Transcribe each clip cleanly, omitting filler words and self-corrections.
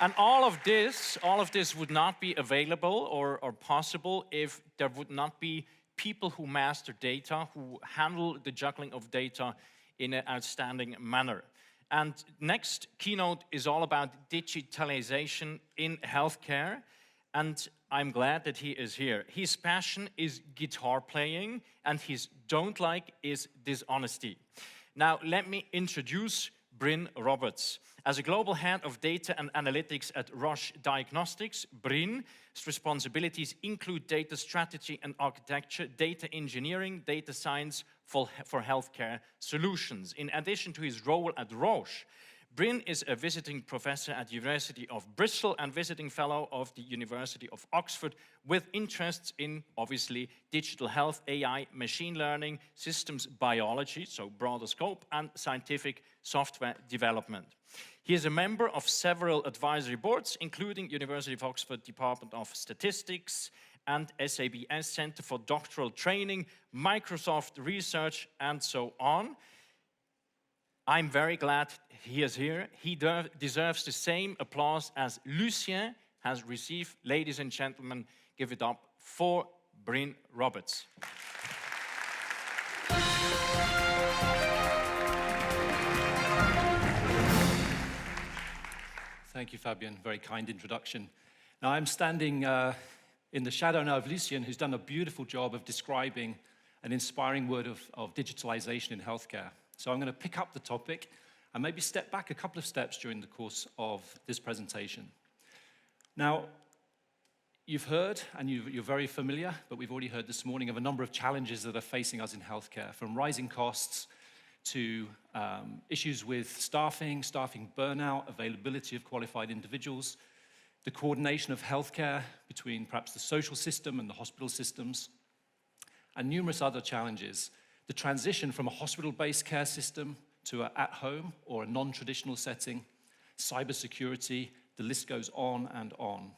And all of this would not be available or possible if there would not be people who master data, who handle the juggling of data in an outstanding manner. And next keynote is all about digitalization in healthcare. And I'm glad that he is here. His passion is guitar playing, and his don't like is dishonesty. Now, let me introduce Bryn Roberts. As a global head of data and analytics at Roche Diagnostics, Bryn's responsibilities include data strategy and architecture, data engineering, data science for healthcare solutions. In addition to his role at Roche, Bryn is a visiting professor at the University of Bristol and visiting fellow of the University of Oxford with interests in, obviously, digital health, AI, machine learning, systems biology, so broader scope, and scientific software development. He is a member of several advisory boards, including University of Oxford Department of Statistics and SABS Center for Doctoral Training, Microsoft Research, and so on. I'm very glad he is here. He deserves the same applause as Lucien has received. Ladies and gentlemen, give it up for Bryn Roberts. Thank you, Fabian. Very kind introduction. Now, I'm standing in the shadow now of Lucien, who's done a beautiful job of describing an inspiring word of digitalization in healthcare. So I'm going to pick up the topic and maybe step back a couple of steps during the course of this presentation. Now, you've heard, and you're very familiar, but we've already heard this morning of a number of challenges that are facing us in healthcare, from rising costs to issues with staffing burnout, availability of qualified individuals, the coordination of healthcare between perhaps the social system and the hospital systems, and numerous other challenges. The transition from a hospital-based care system to an at-home or a non-traditional setting, cybersecurity, the list goes on and on.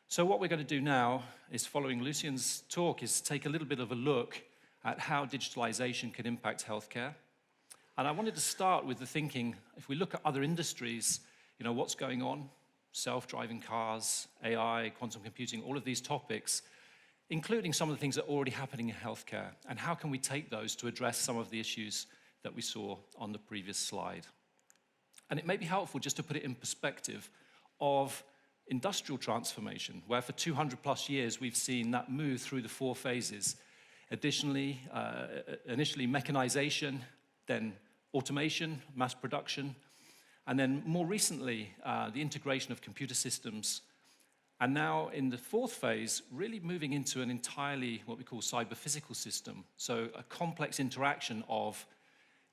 So what we're going to do now is, following Lucien's talk, is take a little bit of a look at how digitalization can impact healthcare. And I wanted to start with the thinking, if we look at other industries, what's going on, self-driving cars, AI, quantum computing, all of these topics, including some of the things that are already happening in healthcare, and how can we take those to address some of the issues that we saw on the previous slide. And it may be helpful just to put it in perspective of industrial transformation, where for 200 plus years we've seen that move through the 4 phases. Additionally, initially mechanization, then automation, mass production, and then more recently, the integration of computer systems. And now in the 4th phase, really moving into an entirely what we call cyber-physical system. So a complex interaction of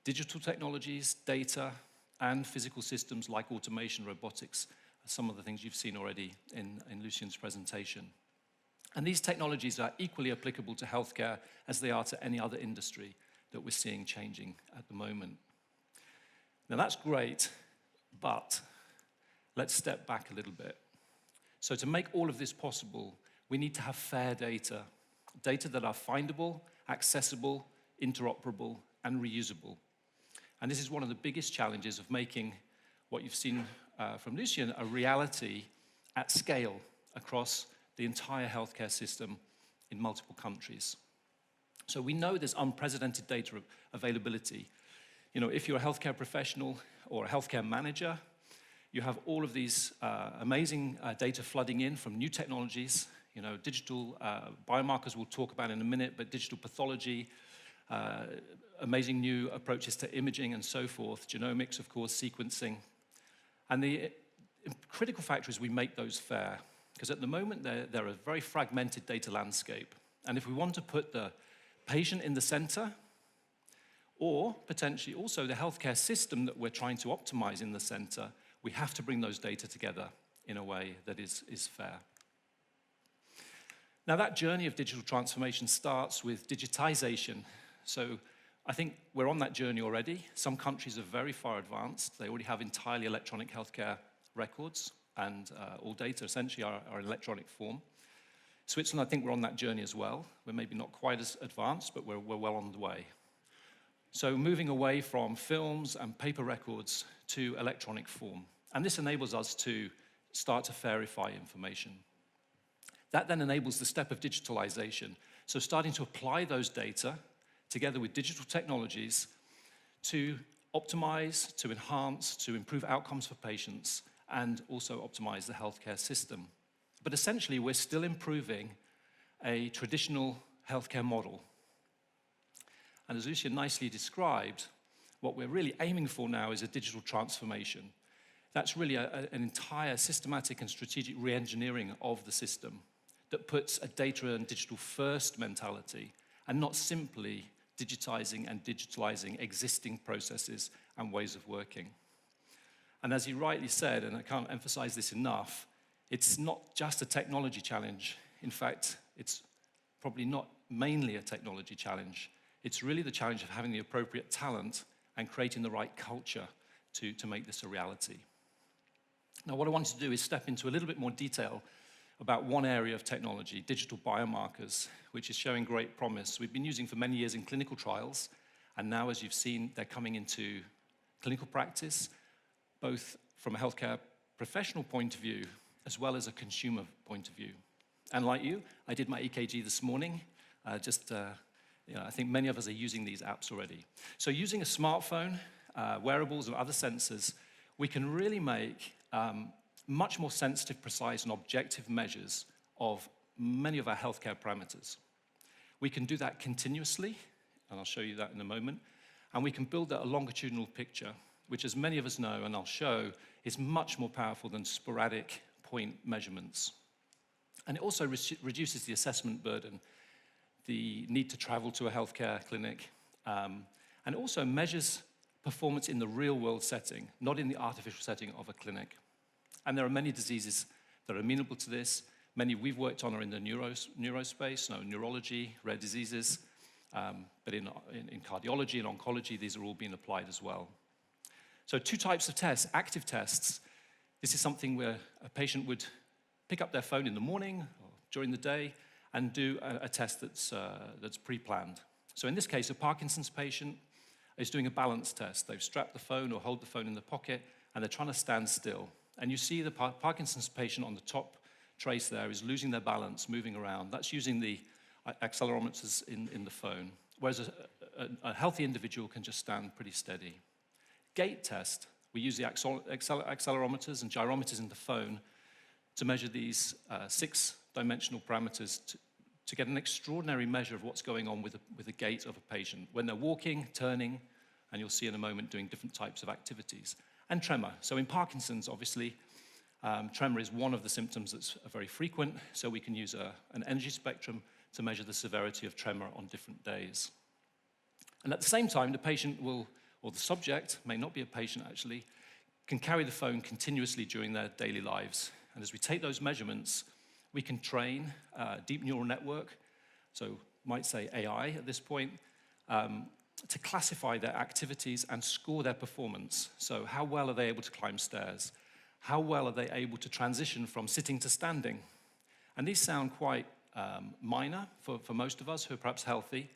digital technologies, data, and physical systems like automation, robotics, some of the things you've seen already in Lucien's presentation. And these technologies are equally applicable to healthcare as they are to any other industry that we're seeing changing at the moment. Now that's great, but let's step back a little bit. So to make all of this possible, we need to have fair data that are findable, accessible, interoperable, and reusable. And this is one of the biggest challenges of making what you've seen from Lucien a reality at scale across the entire healthcare system in multiple countries. So we know there's unprecedented data availability. If you're a healthcare professional or a healthcare manager, you have all of these amazing data flooding in from new technologies, digital biomarkers we'll talk about in a minute, but digital pathology, amazing new approaches to imaging and so forth, genomics, of course, sequencing. And the critical factor is we make those fair, because at the moment they're a very fragmented data landscape. And if we want to put the patient in the center, or potentially also the healthcare system that we're trying to optimize in the center, we have to bring those data together in a way that is fair. Now that journey of digital transformation starts with digitization. So I think we're on that journey already. Some countries are very far advanced. They already have entirely electronic healthcare records, and all data essentially are in electronic form. Switzerland, I think we're on that journey as well. We're maybe not quite as advanced, but we're well on the way. So moving away from films and paper records to electronic form. And this enables us to start to verify information. That then enables the step of digitalization. So starting to apply those data together with digital technologies to optimize, to enhance, to improve outcomes for patients, and also optimize the healthcare system. But essentially, we're still improving a traditional healthcare model. And as Lucia nicely described, what we're really aiming for now is a digital transformation. That's really an entire systematic and strategic re-engineering of the system that puts a data and digital first mentality and not simply digitizing and digitalizing existing processes and ways of working. And as you rightly said, and I can't emphasize this enough, it's not just a technology challenge. In fact, it's probably not mainly a technology challenge. It's really the challenge of having the appropriate talent and creating the right culture to make this a reality. Now, what I want to do is step into a little bit more detail about one area of technology, digital biomarkers, which is showing great promise. We've been using for many years in clinical trials, and now, as you've seen, they're coming into clinical practice, both from a healthcare professional point of view, as well as a consumer point of view. And like you, I did my EKG this morning. I think many of us are using these apps already. So using a smartphone, wearables, and other sensors, we can really make much more sensitive, precise, and objective measures of many of our healthcare parameters. We can do that continuously, and I'll show you that in a moment, and we can build that a longitudinal picture, which, as many of us know, and I'll show, is much more powerful than sporadic point measurements. And it also reduces the assessment burden, the need to travel to a healthcare clinic, and it also measures performance in the real-world setting, not in the artificial setting of a clinic. And there are many diseases that are amenable to this. Many we've worked on are in the neurospace, neurology, rare diseases, but in cardiology and oncology, these are all being applied as well. So 2 types of tests, active tests. This is something where a patient would pick up their phone in the morning or during the day and do a test that's pre-planned. So in this case, a Parkinson's patient is doing a balance test. They've strapped the phone or hold the phone in the pocket, and they're trying to stand still. And you see the Parkinson's patient on the top trace there is losing their balance, moving around. That's using the accelerometers in the phone, whereas a healthy individual can just stand pretty steady. Gait test, we use the accelerometers and gyrometers in the phone to measure these 6-dimensional parameters to get an extraordinary measure of what's going on with the gait of a patient when they're walking, turning, and you'll see in a moment doing different types of activities. And tremor. So in Parkinson's, obviously, tremor is one of the symptoms that's very frequent, so we can use an energy spectrum to measure the severity of tremor on different days. And at the same time, the patient will, or the subject, may not be a patient actually, can carry the phone continuously during their daily lives. And as we take those measurements, we can train a deep neural network, so might say AI at this point, to classify their activities and score their performance. So how well are they able to climb stairs? How well are they able to transition from sitting to standing? And these sound quite minor for most of us who are perhaps healthy,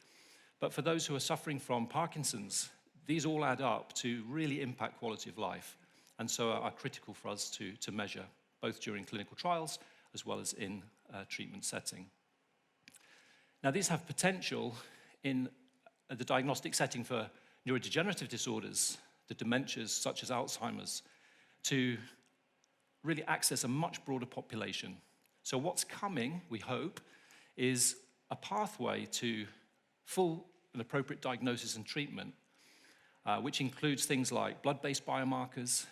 but for those who are suffering from Parkinson's, these all add up to really impact quality of life, and so are critical for us to measure, both during clinical trials as well as in a treatment setting. Now, these have potential in the diagnostic setting for neurodegenerative disorders, the dementias such as Alzheimer's, to really access a much broader population. So what's coming, we hope, is a pathway to full and appropriate diagnosis and treatment, which includes things like blood-based biomarkers,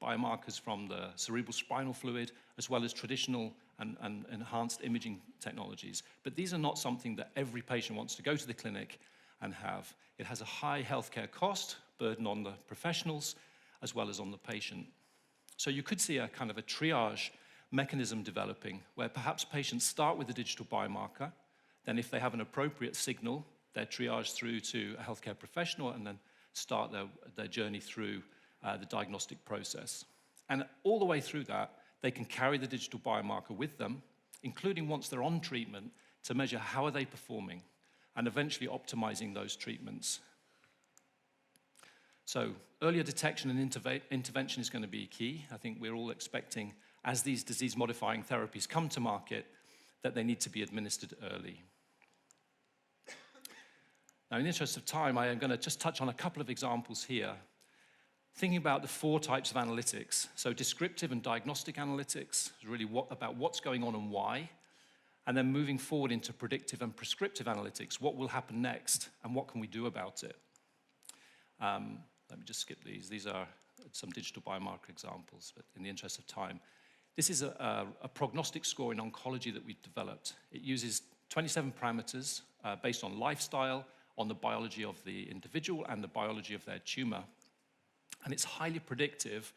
biomarkers from the cerebral spinal fluid, as well as traditional and enhanced imaging technologies. But these are not something that every patient wants to go to the clinic and have. It has a high healthcare cost burden on the professionals as well as on the patient. So you could see a kind of a triage mechanism developing where perhaps patients start with a digital biomarker, then if they have an appropriate signal, they're triaged through to a healthcare professional and then start their journey through the diagnostic process. And all the way through that, they can carry the digital biomarker with them, including once they're on treatment, to measure how are they performing and eventually optimizing those treatments. So earlier detection and intervention is going to be key. I think we're all expecting as these disease-modifying therapies come to market, that they need to be administered early. Now, in the interest of time, I am going to just touch on a couple of examples here. Thinking about the 4 types of analytics. So descriptive and diagnostic analytics is really about what's going on and why. And then moving forward into predictive and prescriptive analytics, what will happen next and what can we do about it? Let me just skip these. These are some digital biomarker examples, but in the interest of time. This is a prognostic score in oncology that we've developed. It uses 27 parameters based on lifestyle, on the biology of the individual and the biology of their tumor. And it's highly predictive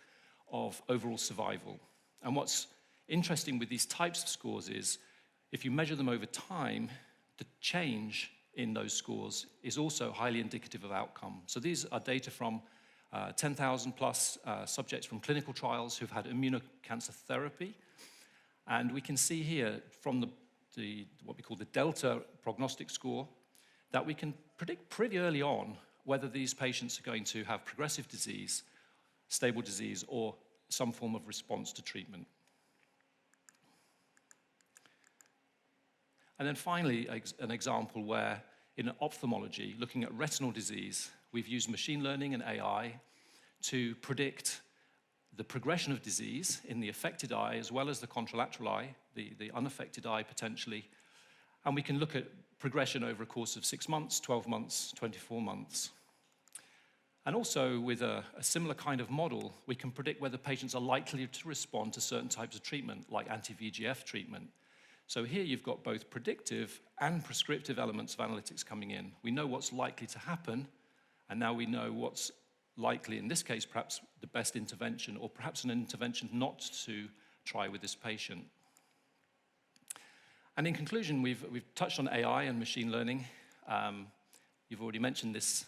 of overall survival. And what's interesting with these types of scores is if you measure them over time, the change in those scores is also highly indicative of outcome. So these are data from 10,000 plus subjects from clinical trials who've had immunocancer therapy. And we can see here from what we call the delta prognostic score that we can predict pretty early on whether these patients are going to have progressive disease, stable disease, or some form of response to treatment. And then finally, an example where in ophthalmology, looking at retinal disease, we've used machine learning and AI to predict the progression of disease in the affected eye as well as the contralateral eye, the unaffected eye potentially. And we can look at progression over a course of 6 months, 12 months, 24 months. And also with a similar kind of model, we can predict whether patients are likely to respond to certain types of treatment, like anti-VEGF treatment. So here you've got both predictive and prescriptive elements of analytics coming in. We know what's likely to happen, and now we know what's likely, in this case, perhaps the best intervention, or perhaps an intervention not to try with this patient. And in conclusion, we've touched on AI and machine learning. You've already mentioned this,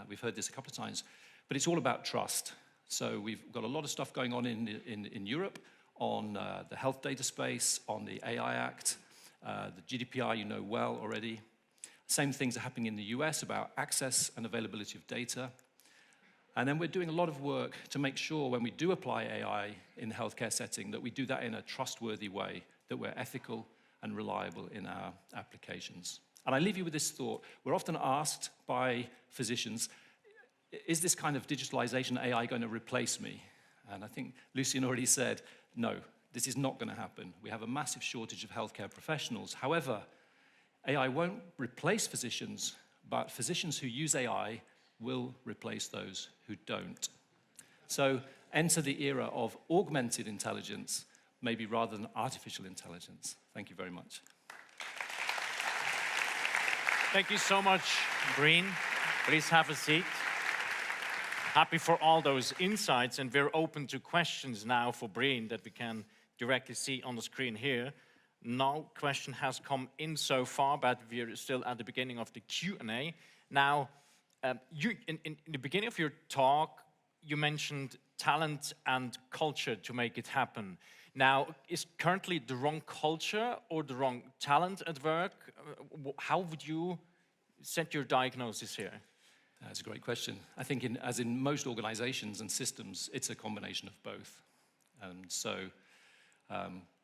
we've heard this a couple of times, but it's all about trust. So we've got a lot of stuff going on in Europe on the health data space, on the AI Act, the GDPR you know well already. Same things are happening in the US about access and availability of data. And then we're doing a lot of work to make sure when we do apply AI in the healthcare setting that we do that in a trustworthy way, that we're ethical and reliable in our applications. And I leave you with this thought. We're often asked by physicians, is this kind of digitalization AI going to replace me? And I think Lucien already said, no, this is not going to happen. We have a massive shortage of healthcare professionals. However, AI won't replace physicians, but physicians who use AI will replace those who don't. So enter the era of augmented intelligence, maybe rather than artificial intelligence. Thank you very much. Thank you so much, Bryn. Please have a seat. Happy for all those insights, and we're open to questions now for Bryn that we can directly see on the screen here. No question has come in so far, but we're still at the beginning of the Q&A. Now, in the beginning of your talk, you mentioned talent and culture to make it happen. Now, is currently the wrong culture or the wrong talent at work? How would you set your diagnosis here? That's a great question. I think as in most organizations and systems, it's a combination of both. And so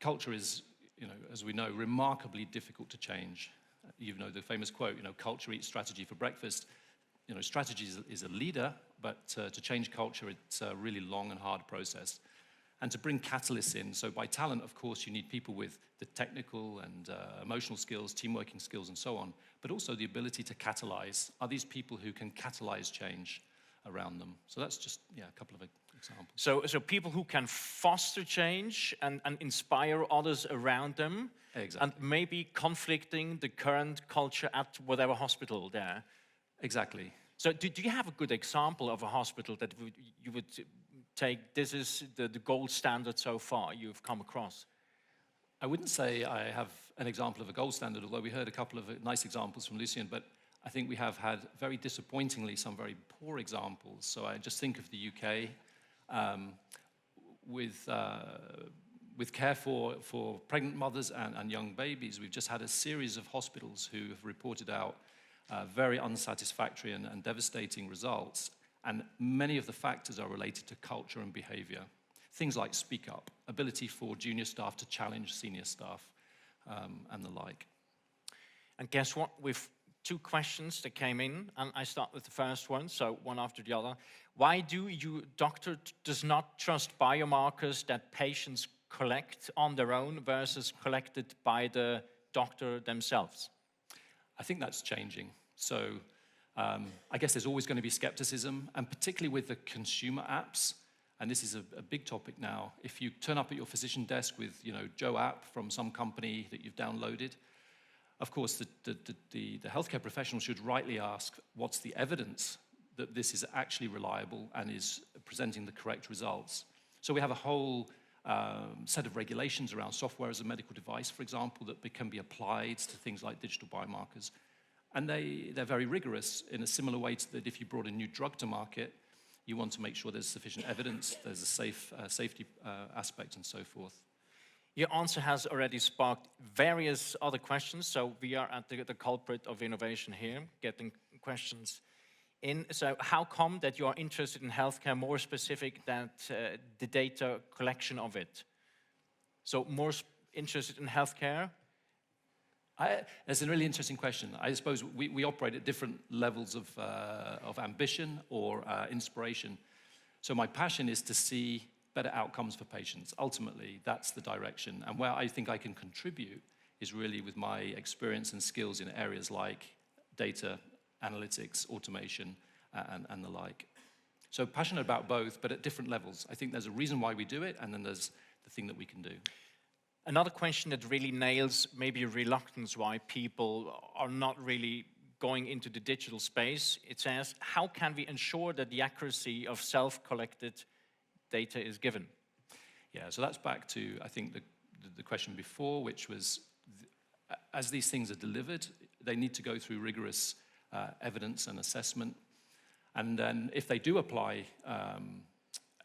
culture is, as we know, remarkably difficult to change. You know the famous quote, culture eats strategy for breakfast. Strategy is a leader, but to change culture, it's a really long and hard process. And to bring catalysts in, so by talent, of course, you need people with the technical and emotional skills, teamworking skills, and so on, but also the ability to catalyze. Are these people who can catalyze change around them? So that's just, a couple of examples. So people who can foster change and inspire others around them. Exactly. And maybe conflicting the current culture at whatever hospital there. Exactly. So do you have a good example of a hospital that you would take, this is the gold standard so far you've come across? I wouldn't say I have an example of a gold standard, although we heard a couple of nice examples from Lucien, but I think we have had very disappointingly some very poor examples. So I just think of the UK with care for pregnant mothers and young babies. We've just had a series of hospitals who have reported out very unsatisfactory and devastating results. And many of the factors are related to culture and behavior. Things like speak up, ability for junior staff to challenge senior staff, and the like. And guess what? We've 2 questions that came in, and I start with the first one, so one after the other. Why do you, doctor, does not trust biomarkers that patients collect on their own versus collected by the doctor themselves? I think that's changing. So I guess there's always going to be skepticism, and particularly with the consumer apps, and this is a big topic now. If you turn up at your physician desk with, Joe app from some company that you've downloaded, of course, the healthcare professional should rightly ask, what's the evidence that this is actually reliable and is presenting the correct results? So we have a whole set of regulations around software as a medical device, for example, that can be applied to things like digital biomarkers. And they're very rigorous in a similar way to that if you brought a new drug to market, you want to make sure there's sufficient evidence, there's a safety aspect, and so forth. Your answer has already sparked various other questions, so we are at the culprit of innovation here, getting questions in. So how come that you are interested in healthcare more specific than the data collection of it? So more interested in healthcare? That's a really interesting question. I suppose we operate at different levels of ambition or inspiration. So my passion is to see better outcomes for patients. Ultimately, that's the direction. And where I think I can contribute is really with my experience and skills in areas like data, analytics, automation, and the like. So passionate about both, but at different levels. I think there's a reason why we do it, and then there's the thing that we can do. Another question that really nails maybe reluctance why people are not really going into the digital space. It says, how can we ensure that the accuracy of self-collected data is given? Yeah, so that's back to, I think, the question before, which was, as these things are delivered, they need to go through rigorous evidence and assessment. And then if they do apply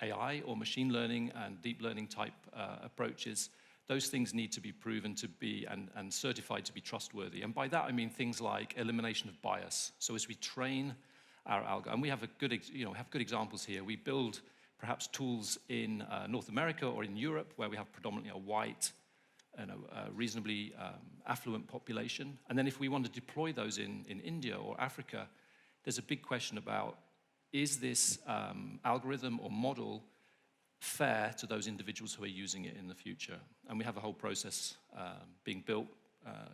AI or machine learning and deep learning type approaches, those things need to be proven to be and certified to be trustworthy. And by that, I mean things like elimination of bias. So as we train our algo, and we have good examples here. We build perhaps tools in North America or in Europe where we have predominantly a white, reasonably affluent population. And then if we want to deploy those in India or Africa, there's a big question about, is this algorithm or model fair to those individuals who are using it in the future? And we have a whole process being built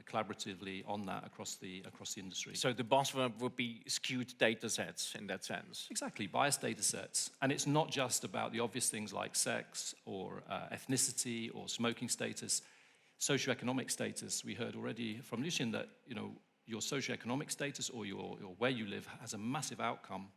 collaboratively on that across the industry. So the buzzword would be skewed data sets in that sense. Exactly, biased data sets. And it's not just about the obvious things like sex or ethnicity or smoking status, socioeconomic status. We heard already from Lucien that your socioeconomic status or where you live has a massive outcome.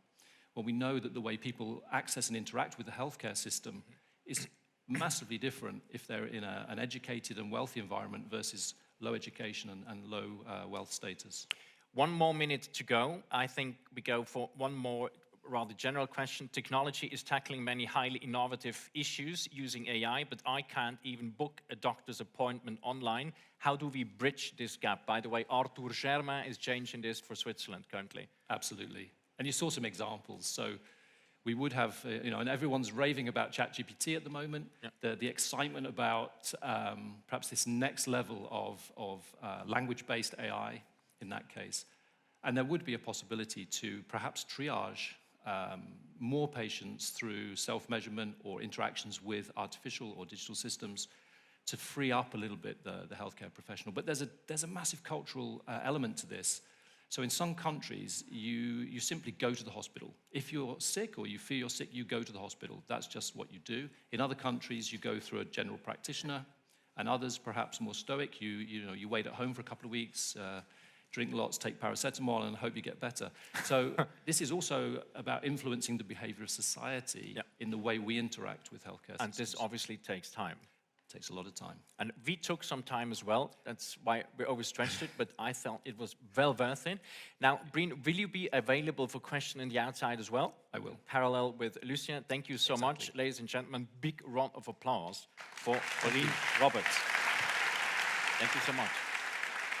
Well, we know that the way people access and interact with the healthcare system is massively different if they're in an educated and wealthy environment versus low education and low wealth status. 1 more minute to go. I think we go for one more rather general question. Technology is tackling many highly innovative issues using AI, but I can't even book a doctor's appointment online. How do we bridge this gap? By the way, Arthur Germain is changing this for Switzerland currently. Absolutely. And you saw some examples. So we would have, and everyone's raving about ChatGPT at the moment. Yeah. The excitement about perhaps this next level of language-based AI in that case. And there would be a possibility to perhaps triage more patients through self-measurement or interactions with artificial or digital systems to free up a little bit the healthcare professional. But there's a massive cultural element to this. So in some countries, you simply go to the hospital. If you're sick or you feel you're sick, you go to the hospital. That's just what you do. In other countries, you go through a general practitioner, and others, perhaps more stoic, you wait at home for a couple of weeks, drink lots, take paracetamol, and hope you get better. So this is also about influencing the behavior of society in the way we interact with healthcare systems. And this obviously takes time. Takes a lot of time. And we took some time as well. That's why we overstretched it, but I felt it was well worth it. Now, Bryn, will you be available for question in the outside as well? I will. Parallel with Lucien. Thank you so much, ladies and gentlemen. Big round of applause for Bryn Roberts. Thank you so much.